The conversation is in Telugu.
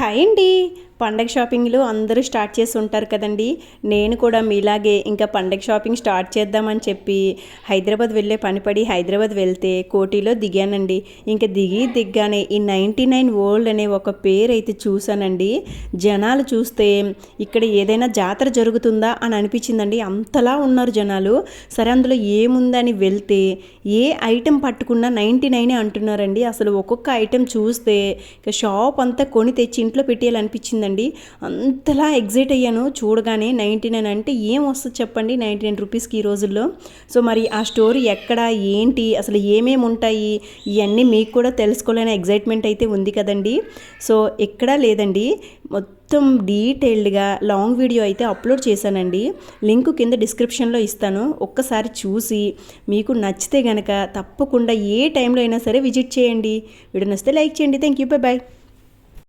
హాయ్ అండి. పండగ షాపింగ్లు అందరూ స్టార్ట్ చేసి ఉంటారు కదండి. నేను కూడా మీలాగే ఇంకా పండగ షాపింగ్ స్టార్ట్ చేద్దామని చెప్పి హైదరాబాద్ వెళ్ళే పని పడి హైదరాబాద్ వెళ్తే కోటిలో దిగానండి. ఇంకా దిగ్గానే ఈ 99 వరల్డ్ అనే ఒక పేరు అయితే చూశానండి. జనాలు చూస్తే ఇక్కడ ఏదైనా జాతర జరుగుతుందా అని అనిపించిందండి. అంతలా ఉన్నారు జనాలు. సరే అందులో ఏముందని వెళ్తే ఏ ఐటెం పట్టుకున్నా 99 అంటున్నారండి. అసలు ఒక్కొక్క ఐటెం చూస్తే ఇక షాప్ అంతా కొని తెచ్చి ఇంట్లో పెట్టేయాలనిపించిందండి. అంతలా ఎగ్జైట్ అయ్యాను చూడగానే. 99 అంటే ఏం వస్తుంది చెప్పండి 99 రూపీస్కి ఈ రోజుల్లో. సో మరి ఆ స్టోర్ ఎక్కడ ఏంటి అసలు ఏమేమి ఉంటాయి ఇవన్నీ మీకు కూడా తెలుసుకోవాలనే ఎగ్జైట్మెంట్ అయితే ఉంది కదండి. సో ఎక్కడా లేదండి, మొత్తం డీటెయిల్డ్గా లాంగ్ వీడియో అయితే అప్లోడ్ చేశానండి. లింక్ కింద డిస్క్రిప్షన్లో ఇస్తాను. ఒక్కసారి చూసి మీకు నచ్చితే గనక తప్పకుండా ఏ టైంలో అయినా సరే విజిట్ చేయండి. వీడియో నచ్చితే లైక్ చేయండి. Thank you, bye bye.